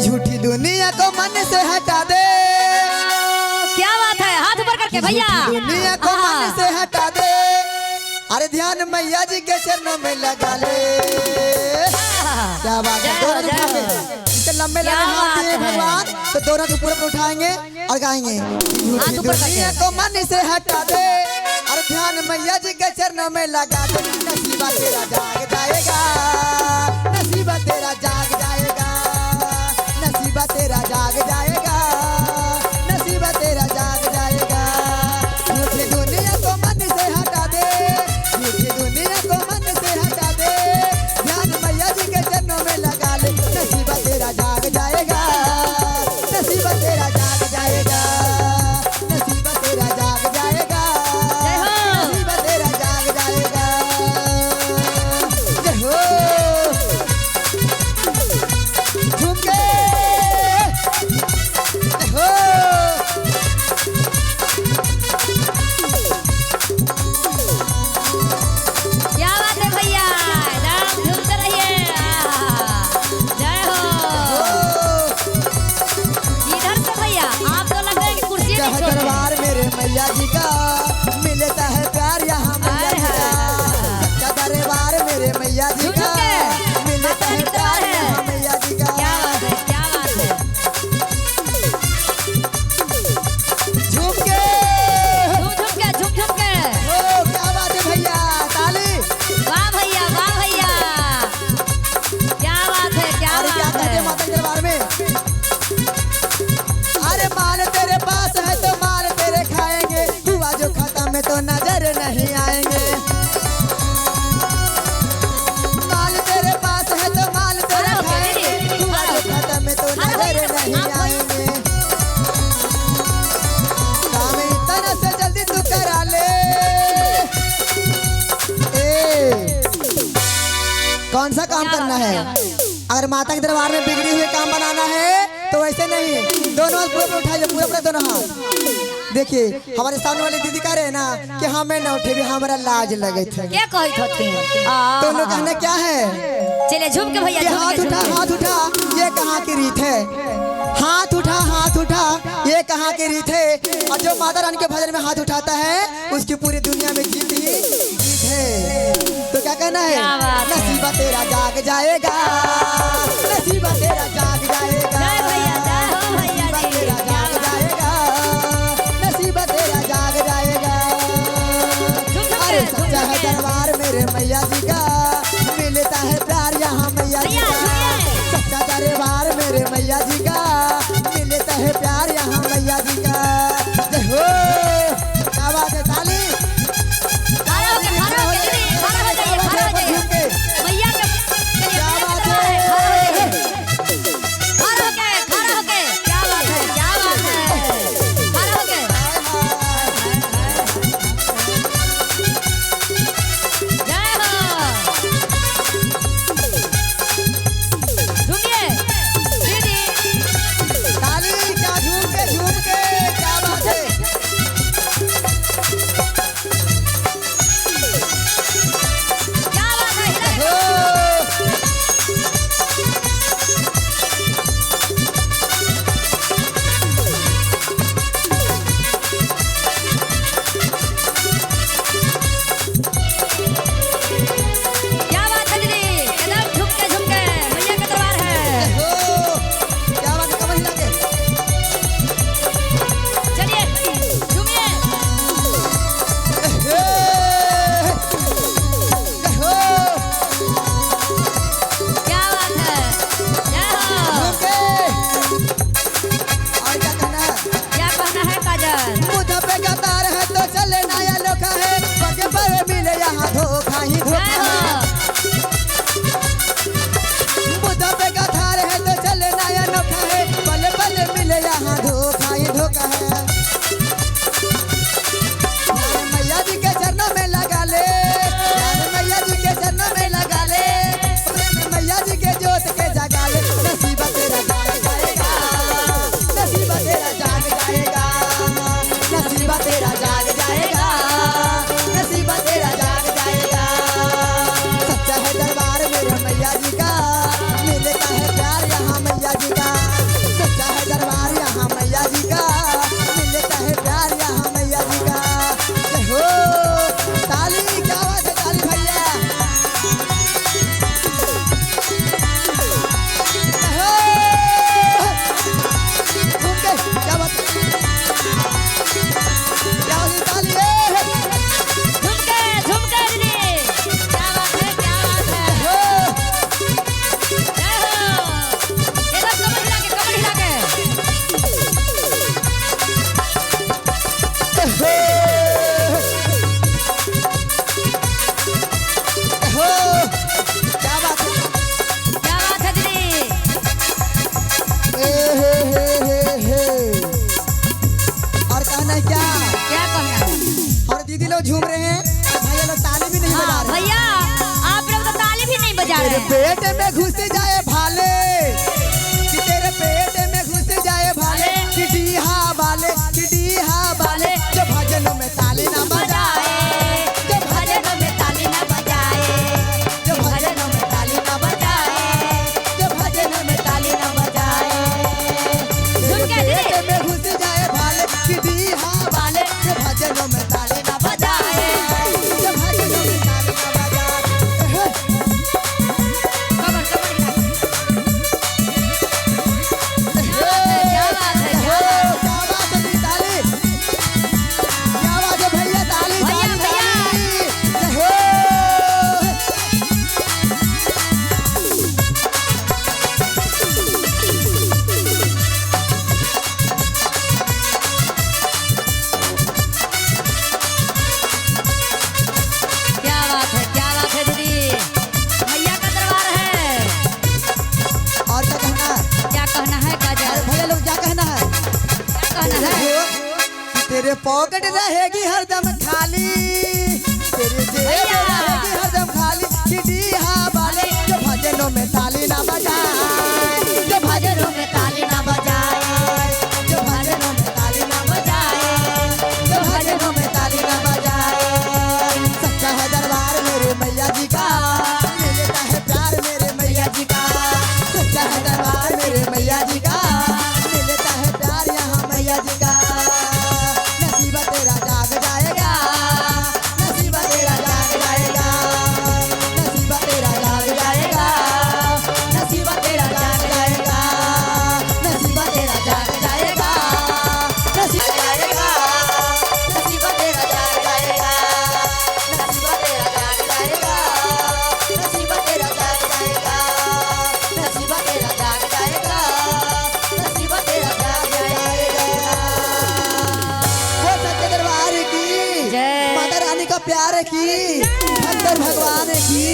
झूठी दुनिया को मन से हटा दे। क्या बात है, हाथ ऊपर करके भैया। दुनिया को मन से हटा दे। अरे ध्यान मैया जी के चरणों में लगा ले। क्या बात है, दोनों लंबे लंबे हाथ दिए भगवान, तो दोनों को ऊपर उठाएंगे और गाएंगे। दुनिया को मन से हटा दे। अरे ध्यान मैया जी के चरणों में लगा दे। नसीबा तेरा जाग जाएगा, नसीबा तेरा जाग जाएगा, नसीबा तेरा जाग जाएगा, नसीबा तेरा जाग जाएगा। झूठी दुनिया को मन से हटा दे, झूठी दुनिया को मन से हटा दे। ध्यान मैया जी के चरणों में लगा ले। नसीबा तेरा जाग जाएगा, नसीबा तेरा जाग जाएगा, नसीबा तेरा जाग जाएगा, नसीबा तेरा जाग जाएगा। जय हो झूम के, जय हो। क्या बात है भैया, एकदम झूमते रहिए। जय हो। इधर से भैया आप तो लग रहे हैं कि कुर्सी नहीं छोड़ दरबार मेरे मैया जी का मिलता है प्यार यहाँ मैया जी का। दरबार मेरे मैया जी का मिलता है प्यार यहाँ मैया जी का। क्या बात है, क्या बात है। झूम के, झूम झूम के ओ क्या बात है भैया, ताली। वाह भैया, वाह भैया। क्या बात है, क्या अरे क्या बात कहते है। माता के दरबार में, अरे माल तेरे पास है तो माल तेरे खाएंगे, हुआ जो खत्म है तो नजर नहीं आएंगे। माल तेरे पास है तो माल तेरे खाएंगे, हुआ जो खत्म है तो नजर नहीं आएंगे। काम इतना से जल्दी तू करा ले। कौन सा काम करना है? अगर माता के दरबार में बिगड़ी हुई काम बनाना है तो वैसे नहीं, दोनों हाथ पूरे उठाइए, पूरे दोनों हाथ। देखिए हमारे सामने वाली दीदी कह रहे हैं ना कि हमें न उठे भी हमारा लाज लगे थे। क्या कही थी? दोनों कहना क्या है? चले झूम के भैया, ये झूम हाथ के, उठा, झूम के। हाथ उठा, ये कहाँ की रीत है? हाथ उठा, हाथ उठा, ये कहाँ की रीत है? और जो माता रानी के भजन में हाथ उठाता है उसकी पूरी दुनिया में जीत ही जीत है। तो क्या कहना है? क्या बात है। नसीबा तेरा जाग जाएगा, नसीबा तेरा जाग जाएगा। जय भैया, जय हो भैया नसीबा जी। तेरा क्या जाग बात है। जाएगा, नसीबा तेरा जाग जाएगा। अरे सच्चा है दरबार मेरे मैया जी का, मिलता है प्यार यहाँ मैया जी भैया, का। झूमिए। सच्चा दरबार मेरे मैया जी का, मिलता है प्यार यहाँ मैया जी का। जय हो, क्या बात है, ताली। खड़ा होके, खड़ा होके दीदी, खड़ा हो जाइए, खड़ा हो जाइए। भैया के क्या बात है? खड़ा होके, खड़ा होके। क्या बात है, क्या बात है। खड़ा होके। जय हो। झूमिए दीदी। लोग झूम रहे हैं और भैया लोग ताली भी नहीं बजा हाँ रहे हैं। भैया आप लोग तो ताली भी नहीं बजा तेरे रहे हैं। पेट में घुस जाए भाले कि तेरे पेट में घुस जाए भाले कि डीहा वाले जो भजनों में ताली ना बजाए, जो भजनों में ताली ना बजाए, जो भजनों में ताली ना बजाए, जो भजनों में ताली ना बजाए। सुन के दीदी। पेट में घुस जाए भाले कि डीहा वाले जो भजनों में ताली ना बजाए, जो भजनों में ताली ना बजाए। कमर क्या बात है, क्या बात है, क्या बात है। भैया, क्या बात है दीदी। भैया का दरबार है। और क्या कहना है? क्या कहना है काजल? भैया लोग क्या कहना है? क्या कहना है? तेरे पॉकेट रहेगी हरदम खाली, तेरे जेब भैया। रहेगी हरदम खाली कि डीहा वाले जो भजनों में ताली ना बजाए, जो भजनों में ताली ना बजाए, जो भजनों में ताली ना बजाए, जो भजनों में ताली ना बजाए। सच्चा है दरबार मेरे मैया जी का, मिलता है प्यार मेरे मैया जी का। सच्चा है दरबार मेरे मैया जी का, मिलता है प्यार यहाँ मैया जी का। नसीब तेरा जाग जाएगा, नसीब तेरा जाग जाएगा, नसीब तेरा जाग जाएगा, नसीब तेरा जाग जाएगा, नसीब तेरा जाग जाएगा, नसीब जाएगा, नसीब तेरा जाग जाएगा, नसीब तेरा जाग जाएगा, नसीब तेरा जाग जाएगा, नसीब तेरा जाग जाएगा, नसीब तेरा जाग जाएगा। वो सच्चे दरबार की, जय। माता रानी का प्यार की, अंदर भगवान की।